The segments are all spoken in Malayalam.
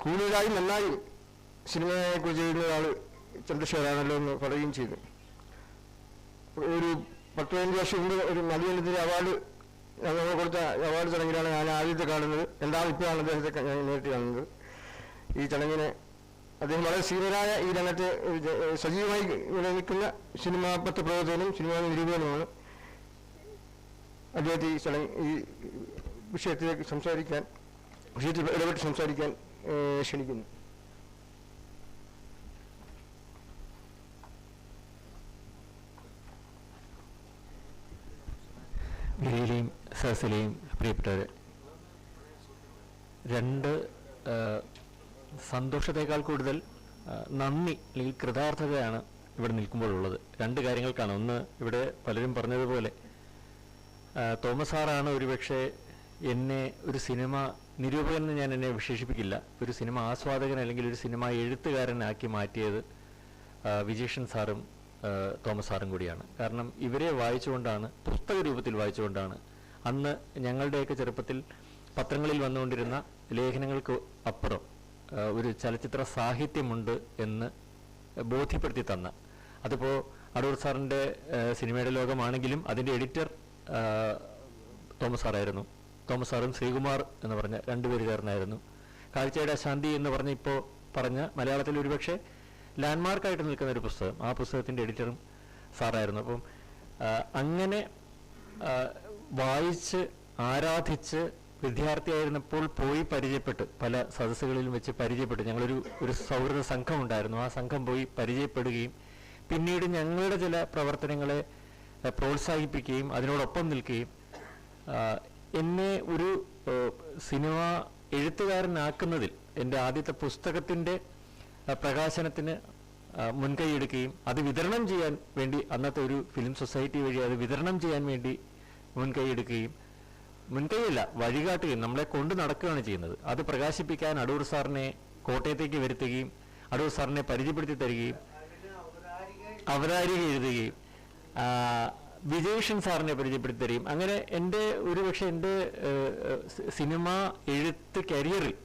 കൂടുതലായി നന്നായി സിനിമയെക്കുറിച്ച് എഴുതുന്ന ഒരാൾ ചന്ദ്രശേഖരാണല്ലോ എന്ന് പറയുകയും ചെയ്തു. ഒരു 10-15 വർഷം മുമ്പ് ഒരു നടിയെഴുതിയ അവാർഡ് ഞങ്ങൾ കൊടുത്ത അവാർഡ് ചടങ്ങിലാണ് ഞാൻ ആദ്യത്തെ കാണുന്നത്. ഇപ്പോഴാണ് അദ്ദേഹത്തെ ഞാൻ നേരിട്ട് കാണുന്നത്. ഈ ചടങ്ങിന് അദ്ദേഹം വളരെ സീനിയറായ ഈ രംഗത്ത് സജീവമായി നിലനിൽക്കുന്ന സിനിമാ പത്രപ്രവർത്തകനും സിനിമാ നിരൂപകനുമാണ്. അദ്ദേഹത്തെ ഈ വിഷയത്തിൽ ഇടപെട്ട് സംസാരിക്കാൻ ക്ഷണിക്കുന്നു. വേദിയിലെയും സദസ്സിലെയും പ്രിയപ്പെട്ടവരെ, സന്തോഷത്തേക്കാൾ കൂടുതൽ നന്ദി അല്ലെങ്കിൽ കൃതാർത്ഥതയാണ് ഇവിടെ നിൽക്കുമ്പോഴുള്ളത്. 2 കാര്യങ്ങൾക്കാണ്. ഒന്ന്, ഇവിടെ പലരും പറഞ്ഞതുപോലെ തോമസ് സാറാണ് ഒരുപക്ഷെ എന്നെ ഒരു സിനിമ നിരൂപകൻ എന്ന് ഞാൻ എന്നെ വിശേഷിപ്പിക്കില്ല, ഒരു സിനിമ ആസ്വാദകൻ അല്ലെങ്കിൽ ഒരു സിനിമ എഴുത്തുകാരനാക്കി മാറ്റിയത് വിജേഷൻ സാറും തോമസ് സാറും കൂടിയാണ്. കാരണം ഇവരെ വായിച്ചുകൊണ്ടാണ്, പുസ്തക രൂപത്തിൽ വായിച്ചുകൊണ്ടാണ് അന്ന് ഞങ്ങളുടെയൊക്കെ ചെറുപ്പത്തിൽ പത്രങ്ങളിൽ വന്നുകൊണ്ടിരുന്ന ലേഖനങ്ങൾക്ക് അപ്പുറം ഒരു ചലച്ചിത്ര സാഹിത്യമുണ്ട് എന്ന് ബോധ്യപ്പെടുത്തി തന്ന. അതിപ്പോൾ അടൂർ സാറിൻ്റെ സിനിമയുടെ ലോകമാണെങ്കിലും അതിൻ്റെ എഡിറ്റർ തോമസ് സാറായിരുന്നു. തോമസ് സാറും ശ്രീകുമാർ എന്ന് പറഞ്ഞ 2 പേര് ചേർന്നായിരുന്നു. കാഴ്ചയുടെ അശാന്തി എന്ന് പറഞ്ഞ മലയാളത്തിൽ ഒരുപക്ഷെ ലാൻഡ്മാർക്കായിട്ട് നിൽക്കുന്ന ഒരു പുസ്തകം, ആ പുസ്തകത്തിൻ്റെ എഡിറ്ററും സാറായിരുന്നു. അപ്പം അങ്ങനെ വായിച്ച് ആരാധിച്ച് വിദ്യാർത്ഥിയായിരുന്നപ്പോൾ പോയി പരിചയപ്പെട്ട്, പല സദസ്സുകളിലും വെച്ച് പരിചയപ്പെട്ട്, ഞങ്ങളൊരു സൗഹൃദ സംഘം ഉണ്ടായിരുന്നു. ആ സംഘം പോയി പരിചയപ്പെടുകയും പിന്നീട് ഞങ്ങളുടെ ചില പ്രവർത്തനങ്ങളെ പ്രോത്സാഹിപ്പിക്കുകയും അതിനോടൊപ്പം നിൽക്കുകയും എന്നെ ഒരു സിനിമ എഴുത്തുകാരനാക്കുന്നതിൽ എൻ്റെ ആദ്യത്തെ പുസ്തകത്തിൻ്റെ പ്രകാശനത്തിന് മുൻകൈയെടുക്കുകയും അത് വിതരണം ചെയ്യാൻ വേണ്ടി അന്നത്തെ ഒരു ഫിലിം സൊസൈറ്റി വഴി അത് വിതരണം ചെയ്യാൻ വേണ്ടി മുൻകൈയല്ല വഴികാട്ടുകയും നമ്മളെ കൊണ്ട് നടക്കുകയാണ് ചെയ്യുന്നത്. അത് പ്രകാശിപ്പിക്കാൻ അടൂർ സാറിനെ കോട്ടയത്തേക്ക് വരുത്തുകയും അടൂർ സാറിനെ പരിചയപ്പെടുത്തി തരികയും അവതാരിക എഴുതുകയും വിജേഷൻ സാറിനെ പരിചയപ്പെടുത്തി തരികയും അങ്ങനെ എൻ്റെ സിനിമ എഴുത്ത് കരിയറിൽ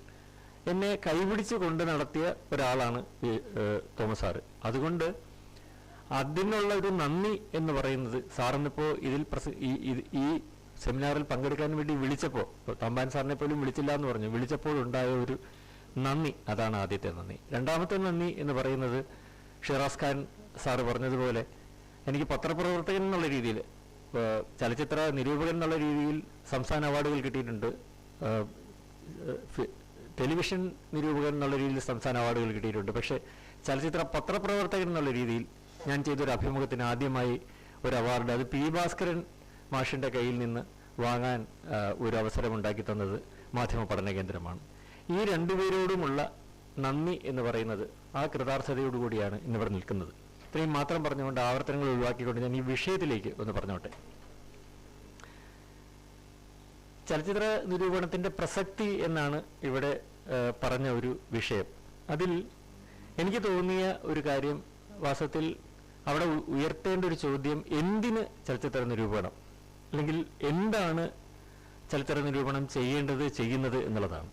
എന്നെ കൈപിടിച്ച് കൊണ്ട് നടത്തിയ ഒരാളാണ് തോമസ് സാറ്. അതുകൊണ്ട് അതിനുള്ള ഒരു നന്ദി എന്ന് പറയുന്നത് സാറിനിപ്പോൾ ഈ സെമിനാറിൽ പങ്കെടുക്കാൻ വേണ്ടി വിളിച്ചപ്പോൾ, തമ്പാൻ സാറിനെ പോലും വിളിച്ചില്ല എന്ന് പറഞ്ഞു, വിളിച്ചപ്പോഴുണ്ടായ ഒരു നന്ദി, അതാണ് ആദ്യത്തെ നന്ദി. രണ്ടാമത്തെ നന്ദി എന്ന് പറയുന്നത് ഷിറാസ് ഖാൻ സാറ് പറഞ്ഞതുപോലെ എനിക്ക് പത്രപ്രവർത്തകൻ എന്നുള്ള രീതിയിൽ, ചലച്ചിത്ര നിരൂപകൻ എന്നുള്ള രീതിയിൽ സംസ്ഥാന അവാർഡുകൾ കിട്ടിയിട്ടുണ്ട്, ടെലിവിഷൻ നിരൂപകൻ എന്നുള്ള രീതിയിൽ സംസ്ഥാന അവാർഡുകൾ കിട്ടിയിട്ടുണ്ട്. പക്ഷേ ചലച്ചിത്ര പത്രപ്രവർത്തകൻ എന്നുള്ള രീതിയിൽ ഞാൻ ചെയ്തൊരു അഭിമുഖത്തിന് ആദ്യമായി ഒരു അവാർഡ്, അത് പി ഭാസ്കരൻ മാഷിൻ്റെ കയ്യിൽ നിന്ന് വാങ്ങാൻ ഒരു അവസരമുണ്ടാക്കി തന്നത് മാധ്യമ പഠന കേന്ദ്രമാണ്. ഈ 2 പേരോടുമുള്ള നന്ദി എന്ന് പറയുന്നത് ആ കൃതാർത്ഥതയോടുകൂടിയാണ് ഇന്നിവിടെ നിൽക്കുന്നത്. ഇത്രയും മാത്രം പറഞ്ഞുകൊണ്ട് ആവർത്തനങ്ങൾ ഒഴിവാക്കിക്കൊണ്ട് ഞാൻ ഈ വിഷയത്തിലേക്ക് ഒന്ന് പറഞ്ഞോട്ടെ. ചലച്ചിത്ര നിരൂപണത്തിൻ്റെ പ്രസക്തി എന്നാണ് ഇവിടെ പറഞ്ഞ ഒരു വിഷയം. അതിൽ എനിക്ക് തോന്നിയ ഒരു കാര്യം, വാസ്തവത്തിൽ അവിടെ ഉയർത്തേണ്ട ഒരു ചോദ്യം, എന്തിന് ചലച്ചിത്ര നിരൂപണം, അല്ലെങ്കിൽ എന്താണ് ചലച്ചിത്ര നിരൂപണം ചെയ്യുന്നത് എന്നുള്ളതാണ്.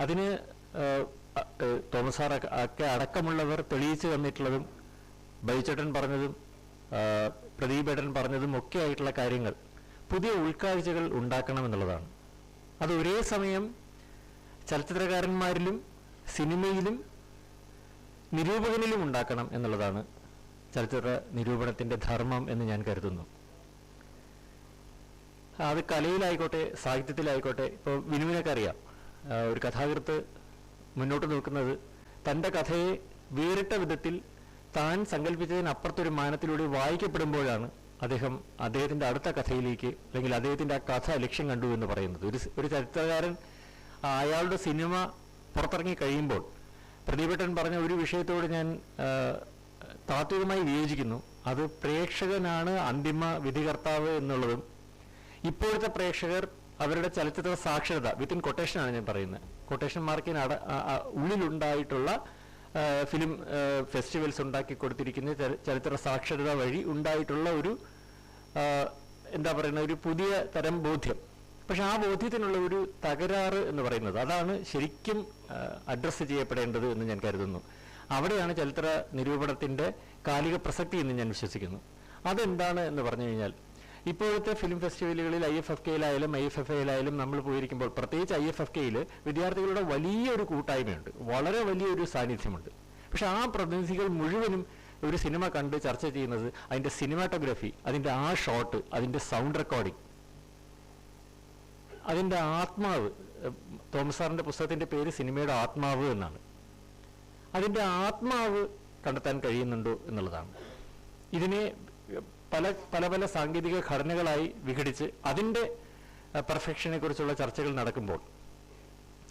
അതിന് തോമസ് സാർ ഒക്കെ അടക്കമുള്ളവർ തെളിയിച്ചു തന്നിട്ടുള്ളതും ബൈച്ചേട്ടൻ പറഞ്ഞതും പ്രദീപേട്ടൻ പറഞ്ഞതും ഒക്കെ ആയിട്ടുള്ള കാര്യങ്ങൾ പുതിയ ഉൾക്കാഴ്ചകൾ ഉണ്ടാക്കണമെന്നുള്ളതാണ്. അത് ഒരേ സമയം ചലച്ചിത്രകാരന്മാരിലും സിനിമയിലും നിരൂപകനിലും ഉണ്ടാക്കണം എന്നുള്ളതാണ് ചലച്ചിത്ര നിരൂപണത്തിൻ്റെ ധർമ്മം എന്ന് ഞാൻ കരുതുന്നു. അത് കലയിലായിക്കോട്ടെ സാഹിത്യത്തിലായിക്കോട്ടെ. ഇപ്പോൾ വിനുവിനൊക്കെ അറിയാം, ഒരു കഥാകൃത്ത് മുന്നോട്ട് നിൽക്കുന്നത് തൻ്റെ കഥയെ വേറിട്ട വിധത്തിൽ താൻ സങ്കല്പിച്ചതിനപ്പുറത്തൊരു മാനത്തിലൂടെ വായിക്കപ്പെടുമ്പോഴാണ് അദ്ദേഹത്തിൻ്റെ അടുത്ത കഥയിലേക്ക്, അല്ലെങ്കിൽ അദ്ദേഹത്തിൻ്റെ ആ കഥ ലക്ഷ്യം കണ്ടു എന്ന് പറയുന്നത്. ഒരു ചരിത്രകാരൻ അയാളുടെ സിനിമ പുറത്തിറങ്ങി കഴിയുമ്പോൾ, പ്രദീപേട്ടൻ പറഞ്ഞ ഒരു വിഷയത്തോട് ഞാൻ താത്വികമായി വിയോജിക്കുന്നു. അത് പ്രേക്ഷകനാണ് അന്തിമ വിധികർത്താവ് എന്നുള്ളതും, ഇപ്പോഴത്തെ പ്രേക്ഷകർ അവരുടെ ചലച്ചിത്ര സാക്ഷരത, വിത്തിൻ കൊട്ടേഷനാണ് ഞാൻ പറയുന്നത്, കൊട്ടേഷൻ മാർക്കിന് ഉള്ളിലുണ്ടായിട്ടുള്ള ഫിലിം ഫെസ്റ്റിവൽസ് ഉണ്ടാക്കി കൊടുത്തിരിക്കുന്ന ചലച്ചിത്ര സാക്ഷരത വഴി ഉണ്ടായിട്ടുള്ള ഒരു എന്താ പറയുന്ന ഒരു പുതിയ തരം ബോധ്യം, പക്ഷെ ആ ബോധ്യത്തിനുള്ള ഒരു തകരാറ് എന്ന് പറയുന്നത് അതാണ് ശരിക്കും അഡ്രസ്സ് ചെയ്യപ്പെടേണ്ടത് എന്ന് ഞാൻ കരുതുന്നു. അവിടെയാണ് ചരിത്ര നിരൂപണത്തിൻ്റെ കാലിക പ്രസക്തി എന്ന് ഞാൻ വിശ്വസിക്കുന്നു. അതെന്താണ് എന്ന് പറഞ്ഞു കഴിഞ്ഞാൽ, ഇപ്പോഴത്തെ ഫിലിം ഫെസ്റ്റിവലുകളിൽ IFFK-യിലായാലും IFFA-യിലായാലും നമ്മൾ പോയിരിക്കുമ്പോൾ, പ്രത്യേകിച്ച് IFFK-യിൽ വിദ്യാർത്ഥികളുടെ വലിയൊരു കൂട്ടായ്മയുണ്ട്, വളരെ വലിയൊരു സാന്നിധ്യമുണ്ട്. പക്ഷെ ആ പ്രതിനിധികൾ മുഴുവനും ഒരു സിനിമ കണ്ട് ചർച്ച ചെയ്യുന്നത് അതിൻ്റെ സിനിമാറ്റോഗ്രഫി, അതിൻ്റെ ആ ഷോട്ട്, അതിൻ്റെ സൗണ്ട് റെക്കോർഡിംഗ്, അതിൻ്റെ ആത്മാവ്. തോമസ് സാറിൻ്റെ പുസ്തകത്തിൻ്റെ പേര് സിനിമയുടെ ആത്മാവ് എന്നാണ്. അതിൻ്റെ ആത്മാവ് കണ്ടെത്താൻ കഴിയുന്നുണ്ടോ എന്നുള്ളതാണ്. ഇതിനെ പല പല പല സാങ്കേതിക ഘടനകളായി വിഘടിച്ച് അതിൻ്റെ പെർഫെക്ഷനെ കുറിച്ചുള്ള ചർച്ചകൾ നടക്കുമ്പോൾ,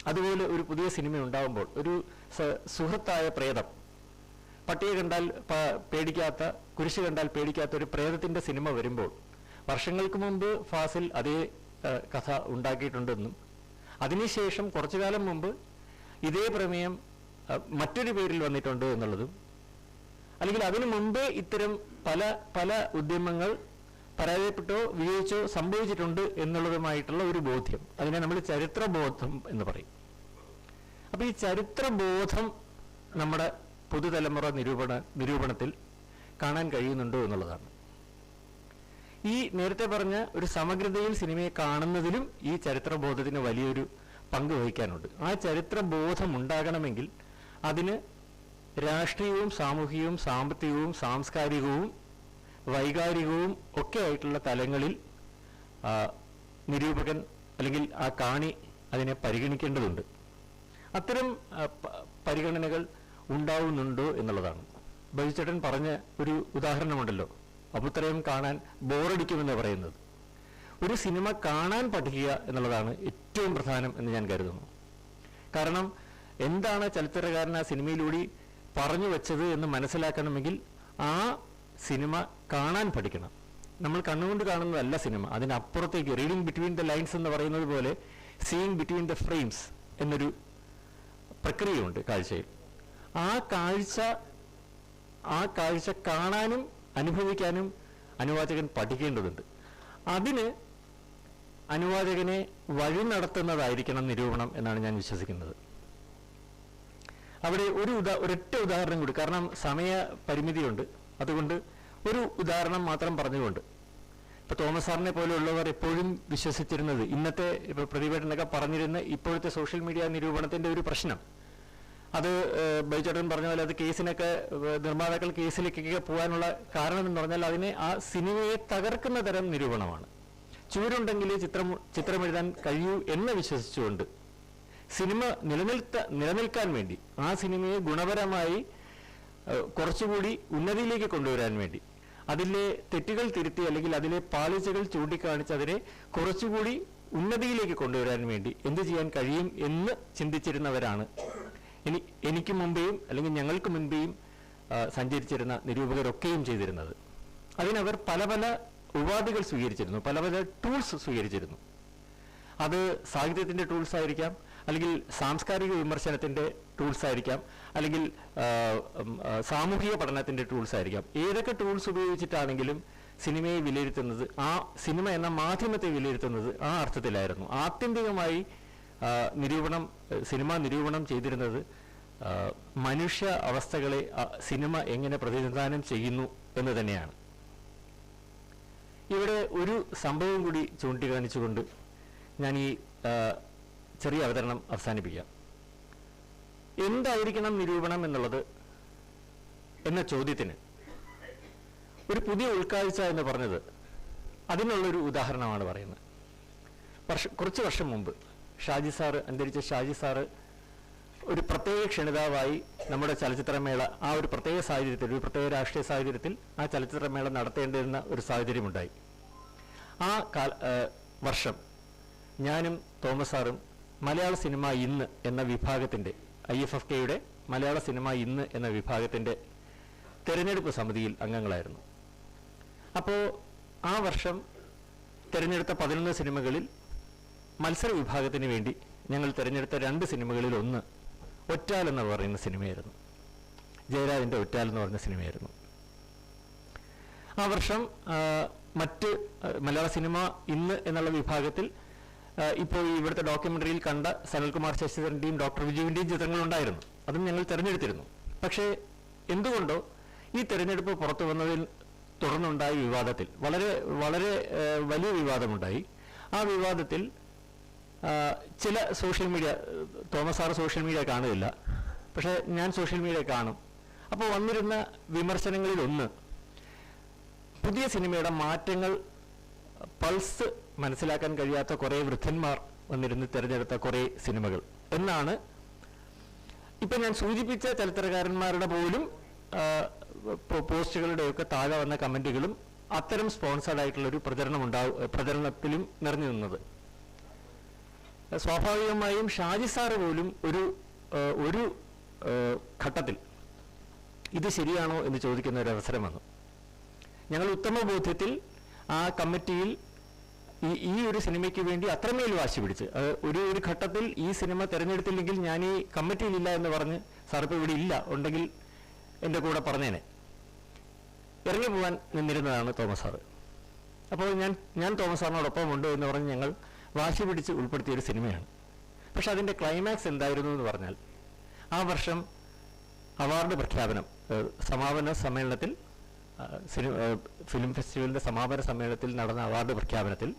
അതുപോലെ ഒരു പുതിയ സിനിമ ഉണ്ടാകുമ്പോൾ, ഒരു സുഹൃത്തായ പ്രേതം, പട്ടിയെ കണ്ടാൽ പേടിക്കാത്ത, കുരിശ് കണ്ടാൽ പേടിക്കാത്ത ഒരു പ്രേതത്തിൻ്റെ സിനിമ വരുമ്പോൾ, വർഷങ്ങൾക്ക് മുമ്പ് ഫാസിൽ അതേ കഥ ഉണ്ടാക്കിയിട്ടുണ്ടെന്നും അതിനുശേഷം കുറച്ചു കാലം മുമ്പ് ഇതേ പ്രമേയം മറ്റൊരു പേരിൽ വന്നിട്ടുണ്ട് എന്നുള്ളതും, അല്ലെങ്കിൽ അതിനു മുമ്പേ ഇത്തരം പല പല ഉദ്യമങ്ങൾ പരാജയപ്പെട്ടോ വിജയിച്ചോ സംഭവിച്ചിട്ടുണ്ട് എന്നുള്ളതുമായിട്ടുള്ള ഒരു ബോധ്യം, അതിനെ നമ്മൾ ചരിത്രബോധം എന്ന് പറയും. അപ്പോൾ ഈ ചരിത്രബോധം നമ്മുടെ പുതുതലമുറ നിരൂപണത്തിൽ കാണാൻ കഴിയുന്നുണ്ടോ എന്നുള്ളതാണ്. ഈ നേരത്തെ പറഞ്ഞ ഒരു സമഗ്രതയിൽ സിനിമയെ കാണുന്നതിലും ഈ ചരിത്രബോധത്തിന് വലിയൊരു പങ്ക് വഹിക്കാനുണ്ട്. ആ ചരിത്രബോധം ഉണ്ടാകണമെങ്കിൽ അതിന് രാഷ്ട്രീയവും സാമൂഹികവും സാമ്പത്തികവും സാംസ്കാരികവും വൈകാരികവും ഒക്കെ ആയിട്ടുള്ള തലങ്ങളിൽ നിരൂപകൻ അല്ലെങ്കിൽ ആ കാണി അതിനെ പരിഗണിക്കേണ്ടതുണ്ട്. അത്തരം പരിഗണനകൾ ഉണ്ടാവുന്നുണ്ടോ എന്നുള്ളതാണ്. ബൈചേട്ടൻ പറഞ്ഞ ഒരു ഉദാഹരണമുണ്ടല്ലോ, അബുത്രയം കാണാൻ ബോറടിക്കുമെന്ന് പറയുന്നത്. ഒരു സിനിമ കാണാൻ പഠിക്കുക എന്നുള്ളതാണ് ഏറ്റവും പ്രധാനം എന്ന് ഞാൻ കരുതുന്നു. കാരണം എന്താണ് ചലച്ചിത്രകാരൻ ആ സിനിമയിലൂടെ പറഞ്ഞു വെച്ചത് എന്ന് മനസ്സിലാക്കണമെങ്കിൽ ആ സിനിമ കാണാൻ പഠിക്കണം. നമ്മൾ കണ്ണുകൊണ്ട് കാണുന്നതല്ല സിനിമ, അതിനപ്പുറത്തേക്ക് റീഡിങ് ബിറ്റ്വീൻ ദ ലൈൻസ് എന്ന് പറയുന്നത് പോലെ സീയിങ് ബിറ്റ്വീൻ ദ ഫ്രെയിംസ് എന്നൊരു പ്രക്രിയയുണ്ട് കാഴ്ചയിൽ. ആ കാഴ്ച കാണാനും അനുഭവിക്കാനും അനുവാചകൻ പഠിക്കേണ്ടതുണ്ട്. അതിന് അനുവാചകനെ വഴി നടത്തുന്നതായിരിക്കണം നിരൂപണം എന്നാണ് ഞാൻ വിശ്വസിക്കുന്നത്. അവിടെ ഒരൊറ്റ ഉദാഹരണം കൂടി, കാരണം സമയ പരിമിതിയുണ്ട്, അതുകൊണ്ട് ഒരു ഉദാഹരണം മാത്രം പറഞ്ഞുകൊണ്ട്, ഇപ്പൊ തോമസ് സാറിനെ പോലെയുള്ളവർ എപ്പോഴും വിശ്വസിച്ചിരുന്നത്, ഇന്നത്തെ ഇപ്പൊ പ്രതിഭേട്ടനൊക്കെ പറഞ്ഞിരുന്ന ഇപ്പോഴത്തെ സോഷ്യൽ മീഡിയ നിരൂപണത്തിന്റെ ഒരു പ്രശ്നം, അത് ബൈചേട്ടൻ പറഞ്ഞ പോലെ അത് കേസിനൊക്കെ നിർമ്മാതാക്കൾ കേസിലേക്കൊക്കെ പോകാനുള്ള കാരണം എന്ന് പറഞ്ഞാൽ അതിനെ ആ സിനിമയെ തകർക്കുന്ന തരം നിരൂപണമാണ്. ചൂരുണ്ടെങ്കിലേ ചിത്രം എഴുതാൻ കഴിയൂ എന്ന് വിശ്വസിച്ചുകൊണ്ട് സിനിമ നിലനിൽക്കാൻ വേണ്ടി, ആ സിനിമയെ ഗുണപരമായി കുറച്ചുകൂടി ഉന്നതിയിലേക്ക് കൊണ്ടുവരാൻ വേണ്ടി, അതിലെ തെറ്റുകൾ തിരുത്തി അല്ലെങ്കിൽ അതിലെ പാളിച്ചകൾ ചൂണ്ടിക്കാണിച്ച് അതിനെ കുറച്ചുകൂടി ഉന്നതിയിലേക്ക് കൊണ്ടുവരാൻ വേണ്ടി എന്ത് ചെയ്യാൻ കഴിയും എന്ന് ചിന്തിച്ചിരുന്നവരാണ് എനിക്ക് മുമ്പേയും അല്ലെങ്കിൽ ഞങ്ങൾക്ക് മുൻപേയും സഞ്ചരിച്ചിരുന്ന നിരൂപകരൊക്കെയും ചെയ്തിരുന്നത്. അതിനവർ പല പല ഉപാധികൾ സ്വീകരിച്ചിരുന്നു, പല പല ടൂൾസ് സ്വീകരിച്ചിരുന്നു. അത് സാഹിത്യത്തിൻ്റെ ടൂൾസ് ആയിരിക്കാം, അല്ലെങ്കിൽ സാംസ്കാരിക വിമർശനത്തിൻ്റെ ടൂൾസ് ആയിരിക്കാം, അല്ലെങ്കിൽ സാമൂഹിക പഠനത്തിൻ്റെ ടൂൾസ് ആയിരിക്കാം. ഏതൊക്കെ ടൂൾസ് ഉപയോഗിച്ചിട്ടാണെങ്കിലും സിനിമയെ വിലയിരുത്തുന്നത്, ആ സിനിമ എന്ന മാധ്യമത്തെ വിലയിരുത്തുന്നത് ആ അർത്ഥത്തിലായിരുന്നു. ആത്യന്തികമായി സിനിമ നിരൂപണം ചെയ്തിരുന്നത് മനുഷ്യ അവസ്ഥകളെ സിനിമ എങ്ങനെ പ്രതിനിധാനം ചെയ്യുന്നു എന്ന് തന്നെയാണ്. ഇവിടെ ഒരു സംഭവം കൂടി ചൂണ്ടിക്കാണിച്ചുകൊണ്ട് ഞാൻ ഈ ചെറിയ അവതരണം അവസാനിപ്പിക്കാം. എന്തായിരിക്കണം നിരൂപണം എന്നുള്ളത് എന്ന ചോദ്യത്തിന് ഒരു പുതിയ ഉൾക്കാഴ്ച എന്ന് പറഞ്ഞത് അതിനുള്ളൊരു ഉദാഹരണമാണ് പറയുന്നത്. കുറച്ച് വർഷം മുമ്പ് അന്തരിച്ച ഷാജി സാറ് ഒരു പ്രത്യേക ക്ഷണിതാവായി നമ്മുടെ ചലച്ചിത്രമേള, ആ ഒരു പ്രത്യേക സാഹചര്യത്തിൽ, ഒരു പ്രത്യേക രാഷ്ട്രീയ സാഹചര്യത്തിൽ ആ ചലച്ചിത്രമേള നടത്തേണ്ടിരുന്ന ഒരു സാഹചര്യമുണ്ടായി. ആ വർഷം ഞാനും തോമസ് സാറും മലയാള സിനിമ ഇന്ന് എന്ന വിഭാഗത്തിൻ്റെ, IFFK-യുടെ മലയാള സിനിമ ഇന്ന് എന്ന വിഭാഗത്തിൻ്റെ തിരഞ്ഞെടുപ്പ് സമിതിയിൽ അംഗങ്ങളായിരുന്നു. അപ്പോൾ ആ വർഷം തിരഞ്ഞെടുത്ത 11 സിനിമകളിൽ മത്സര വിഭാഗത്തിന് വേണ്ടി ഞങ്ങൾ തിരഞ്ഞെടുത്ത 2 സിനിമകളിൽ ഒന്ന് ഒറ്റാൽ എന്ന് പറയുന്ന സിനിമയായിരുന്നു. ജയരാജിൻ്റെ ഒറ്റാൽ എന്ന് പറഞ്ഞ സിനിമയായിരുന്നു. ആ വർഷം മറ്റ് മലയാള സിനിമ ഇന്ന് എന്നുള്ള വിഭാഗത്തിൽ ഇപ്പോൾ ഇവിടുത്തെ ഡോക്യുമെൻ്ററിയിൽ കണ്ട സനൽകുമാർ ശശിധരൻ്റെയും ഡോക്ടർ വിജുവിൻ്റെയും ചിത്രങ്ങളുണ്ടായിരുന്നു. അതും ഞങ്ങൾ തിരഞ്ഞെടുത്തിരുന്നു. പക്ഷേ എന്തുകൊണ്ടോ ഈ തിരഞ്ഞെടുപ്പ് പുറത്തു വന്നതിൽ തുടർന്നുണ്ടായ വിവാദത്തിൽ വളരെ വളരെ വലിയ വിവാദമുണ്ടായി. ആ വിവാദത്തിൽ ചില social media, Thomas sir social media കാണുകയില്ല, പക്ഷേ ഞാൻ സോഷ്യൽ മീഡിയ കാണും. അപ്പോൾ വന്നിരുന്ന വിമർശനങ്ങളിലൊന്ന്, പുതിയ സിനിമയുടെ മാറ്റങ്ങൾ പൾസ് മനസ്സിലാക്കാൻ കഴിയാത്ത കുറേ വൃദ്ധന്മാർ വന്നിരുന്ന് തിരഞ്ഞെടുത്ത കുറേ സിനിമകൾ എന്നാണ്. ഇപ്പം ഞാൻ സൂചിപ്പിച്ച ചലച്ചിത്രകാരന്മാരുടെ പോലും പോസ്റ്റുകളുടെയൊക്കെ താഴെ വന്ന കമൻറ്റുകളും അത്തരം സ്പോൺസേഡ് ആയിട്ടുള്ളൊരു പ്രചരണത്തിലും നിറഞ്ഞു നിന്നത്. സ്വാഭാവികമായും ഷാജി സാറ് പോലും ഒരു ഘട്ടത്തിൽ ഇത് ശരിയാണോ എന്ന് ചോദിക്കുന്ന ഒരു അവസരം വന്നു. ഞങ്ങൾ ഉത്തമ ബോധ്യത്തിൽ ആ കമ്മിറ്റിയിൽ ഈ ഒരു സിനിമയ്ക്ക് വേണ്ടി അത്രമേൽ വാശി പിടിച്ച് ഒരു ഘട്ടത്തിൽ ഈ സിനിമ തിരഞ്ഞെടുത്തില്ലെങ്കിൽ ഞാൻ ഈ കമ്മിറ്റിയിലില്ല എന്ന് പറഞ്ഞ് സാറിപ്പോൾ ഇവിടെ ഇല്ല, ഉണ്ടെങ്കിൽ എൻ്റെ കൂടെ പറഞ്ഞേനെ ഇറങ്ങി പോകാൻ നിന്നിരുന്നതാണ് തോമസ് സാറ്. അപ്പോൾ ഞാൻ തോമസ് സാറിനോടൊപ്പം ഉണ്ട് എന്ന് പറഞ്ഞ് ഞങ്ങൾ വാശി പിടിച്ച് ഉൾപ്പെടുത്തിയൊരു സിനിമയാണ്. പക്ഷെ അതിൻ്റെ ക്ലൈമാക്സ് എന്തായിരുന്നു എന്ന് പറഞ്ഞാൽ, ആ വർഷം അവാർഡ് പ്രഖ്യാപനം സമാപന സമ്മേളനത്തിൽ, ഫിലിം ഫെസ്റ്റിവലിൻ്റെ സമാപന സമ്മേളനത്തിൽ നടന്ന അവാർഡ് പ്രഖ്യാപനത്തിൽ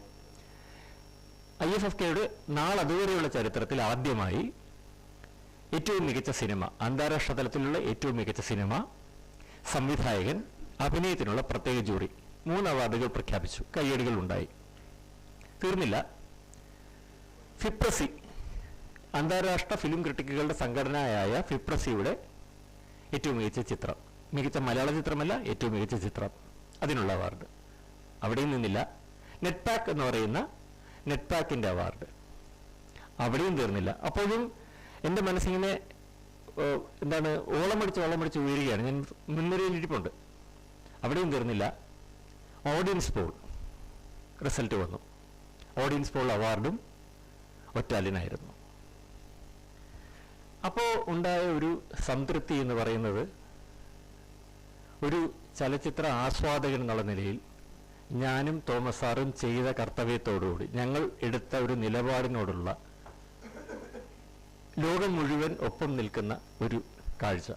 IFFKയുടെ നാളതുവരെയുള്ള ചരിത്രത്തിൽ ആദ്യമായി ഏറ്റവും മികച്ച സിനിമ, അന്താരാഷ്ട്ര തലത്തിലുള്ള ഏറ്റവും മികച്ച സിനിമ, സംവിധായകൻ, അഭിനയത്തിനുള്ള പ്രത്യേക ജൂറി 3 അവാർഡുകൾ പ്രഖ്യാപിച്ചു. കയ്യടികൾ ഉണ്ടായി. തീർന്നില്ല. ഫിപ്രസി, അന്താരാഷ്ട്ര ഫിലിം ക്രിട്ടിക്കുകളുടെ സംഘടനയായ ഫിപ്രസിയുടെ ഏറ്റവും മികച്ച ചിത്രം, മികച്ച മലയാള ചിത്രമല്ല, ഏറ്റവും മികച്ച ചിത്രം, അതിനുള്ള അവാർഡ്. അവിടെയും നിന്നില്ല. നെറ്റ്പാക്ക് എന്ന് പറയുന്ന നെറ്റ്പാക്കിൻ്റെ അവാർഡ്, അവിടെയും തീർന്നില്ല. അപ്പോഴും എൻ്റെ മനസ്സിങ്ങനെ ഓളം പിടിച്ച് ഉയരുകയാണ്. ഞാൻ മുൻനിരയിലിരിപ്പുണ്ട്. അവിടെയും തീർന്നില്ല. ഓഡിയൻസ് പോൾ റിസൾട്ട് വന്നു. ഓഡിയൻസ് പോൾ അവാർഡും ഒറ്റാലിനായിരുന്നു. അപ്പോൾ ഉണ്ടായ ഒരു സംതൃപ്തി എന്ന് പറയുന്നത്, ഒരു ചലച്ചിത്ര ആസ്വാദകൻ എന്നുള്ള നിലയിൽ ഞാനും തോമസ് സാറും ചെയ്ത കർത്തവ്യത്തോടുകൂടി ഞങ്ങൾ എടുത്ത ഒരു നിലപാടിനോടുള്ള ലോകം മുഴുവൻ ഒപ്പം നിൽക്കുന്ന ഒരു കാഴ്ച,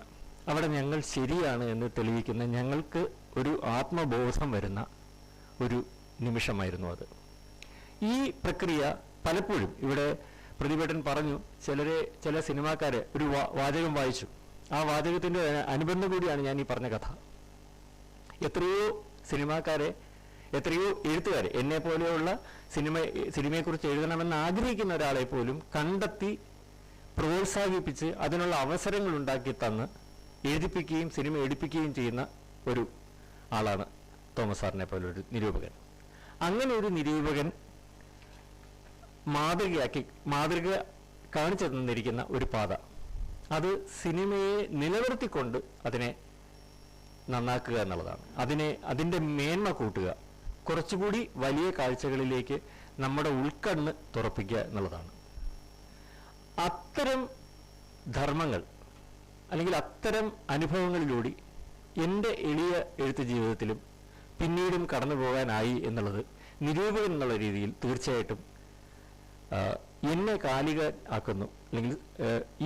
അവിടെ ഞങ്ങൾ ശരിയാണ് എന്ന് തെളിയിക്കുന്ന, ഞങ്ങൾക്ക് ഒരു ആത്മബോധം വരുന്ന ഒരു നിമിഷമായിരുന്നു അത്. ഈ പ്രക്രിയ പലപ്പോഴും ഇവിടെ പ്രതിഭട്ടൻ പറഞ്ഞു, ചില സിനിമാക്കാരെ ഒരു വാചകം വായിച്ചു. ആ വാചകത്തിൻ്റെ അനുബന്ധം കൂടിയാണ് ഞാൻ ഈ പറഞ്ഞ കഥ. എത്രയോ സിനിമാക്കാരെ, എത്രയോ എഴുത്തുകാരെ, എന്നെ പോലെയുള്ള സിനിമയെക്കുറിച്ച് എഴുതണമെന്ന് ആഗ്രഹിക്കുന്ന ഒരാളെ പോലും കണ്ടെത്തി പ്രോത്സാഹിപ്പിച്ച് അതിനുള്ള അവസരങ്ങൾ ഉണ്ടാക്കി തന്ന് എഴുതിപ്പിക്കുകയും സിനിമ എടുപ്പിക്കുകയും ചെയ്യുന്ന ഒരു ആളാണ് തോമസ് സാറിനെ പോലൊരു നിരൂപകൻ. അങ്ങനെ ഒരു നിരൂപകൻ മാതൃക കാണിച്ചു തന്നിരിക്കുന്ന ഒരു പാത, അത് സിനിമയെ നിലനിർത്തിക്കൊണ്ട് അതിനെ നന്നാക്കുക എന്നുള്ളതാണ്. അതിൻ്റെ മേന്മ കൂട്ടുക, കുറച്ചുകൂടി വലിയ കാഴ്ചകളിലേക്ക് നമ്മുടെ ഉൾക്കണ്ണ് തുറപ്പിക്കുക എന്നുള്ളതാണ്. അത്തരം ധർമ്മങ്ങൾ അല്ലെങ്കിൽ അത്തരം അനുഭവങ്ങളിലൂടെ എൻ്റെ എളിയ എഴുത്ത് ജീവിതത്തിലും പിന്നീടും കടന്നു പോകാനായി എന്നുള്ളത് നിരൂപകൻ എന്നുള്ള രീതിയിൽ തീർച്ചയായിട്ടും എന്നെ കാലികനാക്കുന്നു, അല്ലെങ്കിൽ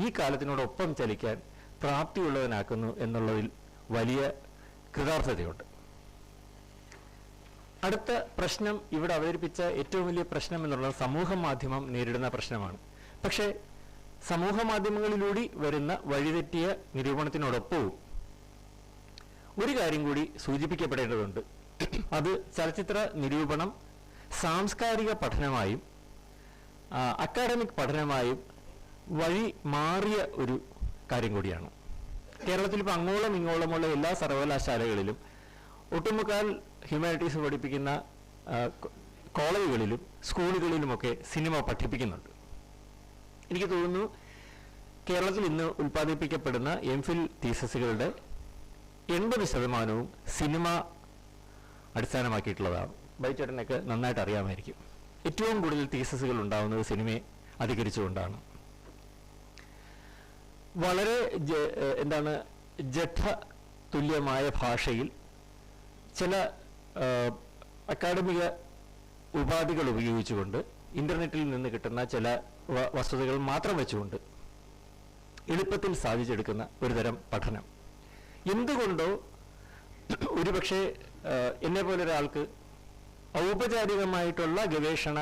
ഈ കാലത്തിനോടൊപ്പം ചലിക്കാൻ പ്രാപ്തിയുള്ളവനാക്കുന്നു എന്നുള്ളതിൽ വലിയ കൃതാർത്ഥതയുണ്ട്. അടുത്ത പ്രശ്നം, ഇവിടെ അവതരിപ്പിച്ച ഏറ്റവും വലിയ പ്രശ്നം എന്നുള്ളത് സമൂഹ മാധ്യമം നേരിടുന്ന പ്രശ്നമാണ്. പക്ഷേ സമൂഹ മാധ്യമങ്ങളിലൂടെ വരുന്ന വഴിതെറ്റിയ നിരൂപണത്തിനോടൊപ്പവും ഒരു കാര്യം കൂടി സൂചിപ്പിക്കപ്പെടേണ്ടതുണ്ട്. അത് ചലച്ചിത്ര നിരൂപണം സാംസ്കാരിക പഠനമായും അക്കാഡമിക് പഠനമായും വഴി മാറിയ ഒരു കാര്യം കൂടിയാണ്. കേരളത്തിൽ ഇപ്പോൾ അങ്ങോളം ഇങ്ങോളമുള്ള എല്ലാ സർവകലാശാലകളിലും ഒട്ടുമുക്കാൽ ഹ്യൂമാനിറ്റീസ് പഠിപ്പിക്കുന്ന കോളേജുകളിലും സ്കൂളുകളിലുമൊക്കെ സിനിമ പഠിപ്പിക്കുന്നുണ്ട്. എനിക്ക് തോന്നുന്നു കേരളത്തിൽ ഇന്ന് ഉൽപ്പാദിപ്പിക്കപ്പെടുന്ന MPhil തീസസുകളുടെ 80% സിനിമ അടിസ്ഥാനമാക്കിയിട്ടുള്ളതാണ്. ബൈച്ചേട്ടനൊക്കെ നന്നായിട്ട് അറിയാമായിരിക്കും. ഏറ്റവും കൂടുതൽ തീസസുകൾ ഉണ്ടാവുന്നത് സിനിമയെ അധികരിച്ചുകൊണ്ടാണ്. വളരെ ജഡ തുല്യമായ ഭാഷയിൽ ചില അക്കാഡമിക ഉപാധികൾ ഉപയോഗിച്ചുകൊണ്ട് ഇൻ്റർനെറ്റിൽ നിന്ന് കിട്ടുന്ന ചില വസ്തുതകൾ മാത്രം വെച്ചുകൊണ്ട് എളുപ്പത്തിൽ സാധിച്ചെടുക്കുന്ന ഒരുതരം പഠനം. എന്തുകൊണ്ടോ ഒരുപക്ഷെ എന്നെപ്പോലെ ഒരാൾക്ക് ഔപചാരികമായിട്ടുള്ള ഗവേഷണ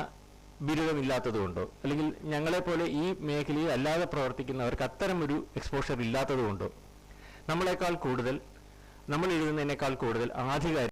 ബിരുദമില്ലാത്തതുകൊണ്ടോ അല്ലെങ്കിൽ ഞങ്ങളെപ്പോലെ ഈ മേഖലയിൽ അല്ലാതെ പ്രവർത്തിക്കുന്നവർക്ക് അത്തരം ഒരു എക്സ്പോഷർ ഇല്ലാത്തതുകൊണ്ടോ നമ്മൾ എഴുതുന്നതിനേക്കാൾ കൂടുതൽ ആധികാരിക